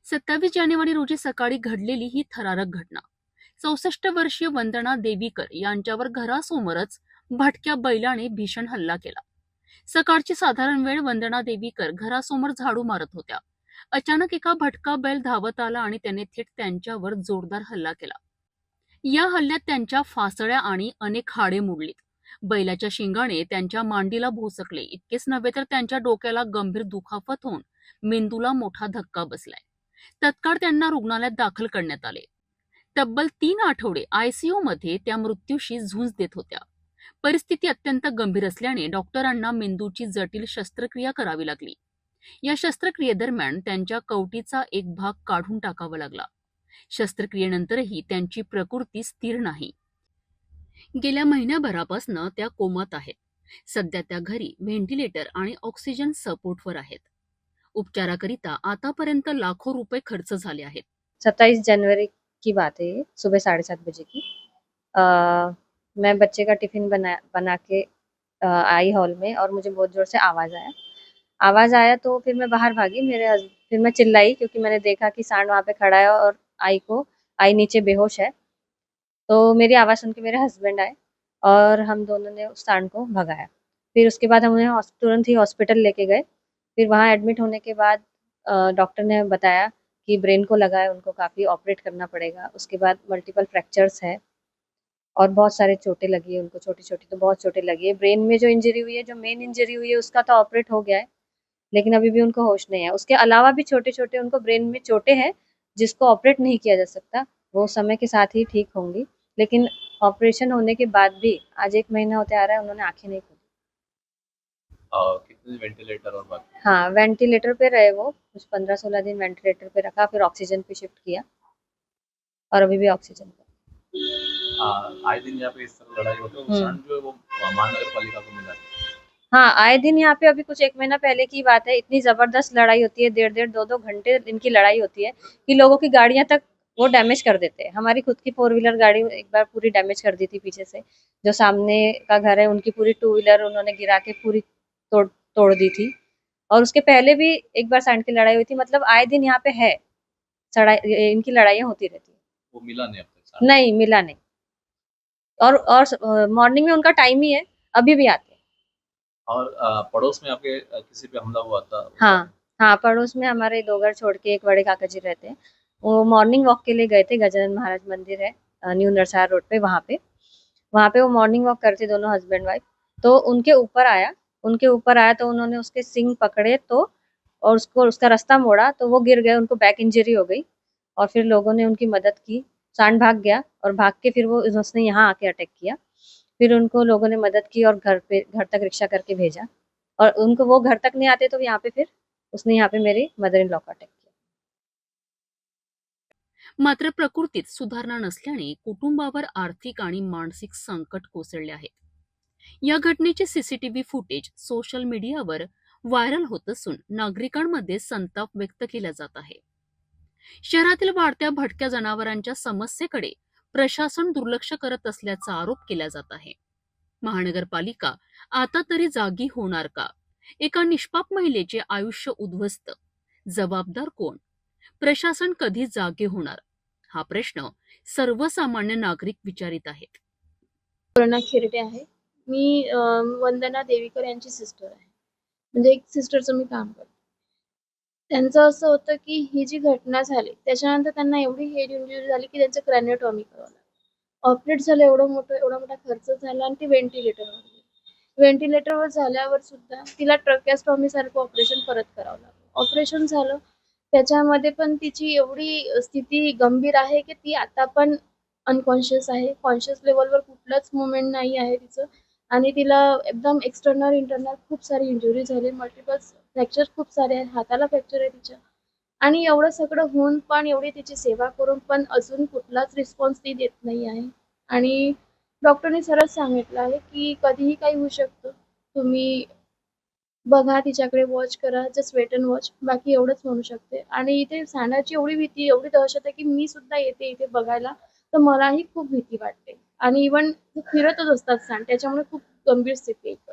27 जानेवारी रोजी सकाळी घडलेली ही थरारक घटना. 64 वर्षीय वंदना देवीकर यांच्यावर घरासमोरच भटक्या बैलाने भीषण हल्ला केला. सकाळची साधारण वेळ. वंदना देवीकर घरासमोर झाडू मारत होत्या. अचानक एका भटका बैल धावत आला आणि त्याने थेट त्यांच्यावर जोरदार हल्ला केला. या हल्ल्यात त्यांच्या फासळ्या आणि अनेक हाडे मोडलीत. बैलाच्या शिंगाने त्यांच्या मांडीला भोसकले. इतकेच नव्हे तर त्यांच्या डोक्याला गंभीर दुखापत होऊन मेंदूला मोठा धक्का बसलाय. तत्काळ त्यांना रुग्णालयात दाखल करण्यात आले. तब्बल 3 आठवडे आयसीयू मध्ये त्या मृत्यूशी झुंज देत होत्या. परिस्थिती अत्यंत गंभीर असल्याने डॉक्टरांना मेंदूची जटिल शस्त्रक्रिया करावी लागली. या शस्त्रक्रियेदरम्यान त्यांच्या कवटीचा एक भाग काढून टाकावा लागला. शस्त्रक्रियेनंतरही त्यांची प्रकृती स्थिर नाही. गेल्या महिन्याभरापासून त्या कोमात आहेत. सध्या त्या घरी व्हेंटिलेटर आणि ऑक्सिजन सपोर्टवर आहेत. उपचाराकरिता आतापर्यंत लाखो रुपये खर्च झाले आहेत. 27 जनवरी की बात है, ये सुबह 7:30 बजे की। मैं बच्चे का टिफिन बना के आई हॉल में, और मुझे बहुत जोर से आवाज आया तो फिर मैं बाहर भागी। फिर मैं चिल्लाई क्योंकि मैंने देखा कि सांड वहाँ पे खड़ा है और आई नीचे बेहोश है। तो मेरी आवाज़ सुन के मेरे हस्बैंड आए और हम दोनों ने उस सांड को भगाया। फिर उसके बाद हम उन्हें तुरंत ही हॉस्पिटल लेके गए। फिर वहाँ एडमिट होने के बाद डॉक्टर ने बताया कि ब्रेन को लगा है, उनको काफ़ी ऑपरेट करना पड़ेगा। उसके बाद मल्टीपल फ्रैक्चर्स है और बहुत सारे चोटें लगी है उनको, छोटी-छोटी तो बहुत चोटें लगी है। ब्रेन में जो इंजरी हुई है, जो मेन इंजरी हुई है, उसका तो ऑपरेट हो गया है, लेकिन अभी भी उनको होश नहीं है। उसके अलावा भी छोटे-छोटे उनको ब्रेन में चोटें हैं, जिसको ऑपरेट नहीं किया जा सकता। वो समय के साथ ही ठीक होंगी, लेकिन ऑपरेशन होने के बाद भी आज 1 महीना होते आ रहा है, उन्होंने आँखें नहीं खोली। कितने वेंटिलेटर और बाकी? हाँ, वेंटिलेटर पे रहे वो, कुछ 15-16 दिन वेंटिलेटर पे रखा, फिर ऑक्सीजन पे शिफ्ट किया और अभी भी ऑक्सीजन पे। आए दिन यहाँ पे इस तरह लड़ाई होती है, सांड जो है वो महानगर पालिका को मिला है। हाँ, आए दिन यहाँ पे, अभी कुछ 1 महीना पहले की बात है, इतनी जबरदस्त लड़ाई होती है, 1.5-1.5 2-2 घंटे इनकी लड़ाई होती है कि लोगों की गाड़ियां तक वो डैमेज कर देते हैं। हमारी खुद की 4 व्हीलर गाड़ी एक बार पूरी डैमेज कर दी थी पीछे से। जो सामने का घर है, उनकी पूरी 2 व्हीलर उन्होंने गिरा के पूरी तोड़ दी थी। और उसके पहले भी एक बार सांड की लड़ाई हुई थी। मतलब आए दिन यहाँ पे है इनकी लड़ाइयाँ होती रहती है। वो मिला नहीं अब तक सांड? नहीं, मिला नहीं। और मॉर्निंग में उनका टाइम ही है, अभी भी आते हैं। और पड़ोस में आपके किसी पे हमला हुआ था? हाँ, पड़ोस में हमारे 2 घर छोड़ के एक बड़े काका जी रहते हैं। वो मॉर्निंग वॉक के लिए गए थे। गजानन महाराज मंदिर है न्यू नरसार रोड पे, वहाँ पे वो मॉर्निंग वॉक करते दोनों हस्बैंड वाइफ। तो उनके ऊपर आया तो उन्होंने उसके सींग पकड़े तो, और उसका रास्ता मोड़ा तो वो गिर गए, उनको बैक इंजरी हो गई। और फिर लोगों ने उनकी मदद की। सांड भाग गया और भाग के फिर उसने यहाँ आके अटैक किया। फिर उनको लोगों ने मदद की और घर तक रिक्शा करके भेजा। और उनको वो घर तक नहीं आते तो यहाँ पे फिर उसने यहाँ पे मेरी मदर इन लॉ का अटॅक किया। मात्र प्रकृतीत सुधारणा नसल्याने कुटुंबावर आर्थिक आणि मानसिक संकट कोसळले आहे. या घटनेचे सीसीटीव्ही फुटेज सोशल मीडियावर व्हायरल होत असून नागरिकांमध्ये संताप व्यक्त केला जात आहे. शहरातील वाढत्या भटक्या जनावरांच्या समस्येकडे प्रशासन दुर्लक्ष करत असल्याचा आरोप केला जात आहे. महानगरपालिका आता तरी जागी होणार का? एका निष्पाप महिलेचे आयुष्य उद्ध्वस्त. जबाबदार कोण? प्रशासन कधी जागे होणार? हा प्रश्न सर्वसामान्य नागरिक विचारित आहेत. पूर्णा खिरडे आहे. मी वंदना देवीकर यांची सिस्टर आहे. म्हणजे एक सिस्टरचं मी काम करते. त्यांचं असं होतं की ही जी घटना झाली त्याच्यानंतर त्यांना एवढी हेड इंजुरी झाली की त्यांचं क्रॅनिओटॉमी करावं लागलं. ऑपरेट झालं, एवढा मोठा खर्च झाला आणि ती व्हेंटिलेटरवर गेली. व्हेंटिलेटरवर झाल्यावर सुद्धा तिला ट्रॅकिओस्टॉमी सारखं ऑपरेशन परत करावं लागलं. ऑपरेशन झालं, त्याच्यामध्ये पण तिची एवढी स्थिती गंभीर आहे की ती आता पण अनकॉन्शियस आहे. कॉन्शियस लेवलवर कुठलंच मुवमेंट नाही आहे तिचं. आणि तिला एकदम एक्सटर्नल इंटरनल खूप सारी इंजुरी झाली. मल्टिपल फ्रॅक्चर खूप सारे आहेत. हाताला फ्रॅक्चर आहे तिच्या. आणि एवढं सगळं होऊन पण, एवढी तिची सेवा करून पण अजून कुठलाच रिस्पॉन्स ती देत नाही आहे. आणि डॉक्टरने सरळ सांगितलं आहे की कधीही काही होऊ शकतं. तुम्ही बघा, तिच्याकडे वॉच करा, जस्ट वेट अँड वॉच. बाकी एवढंच म्हणू शकते. आणि इथे सांडाची एवढी भीती, एवढी दहशत आहे की मी सुद्धा येते इथे बघायला, तर मलाही खूप भीती वाटते. आणि इव्हन फिरतच असतात सांड, त्याच्यामुळे खूप गंभीर स्थिती आहे.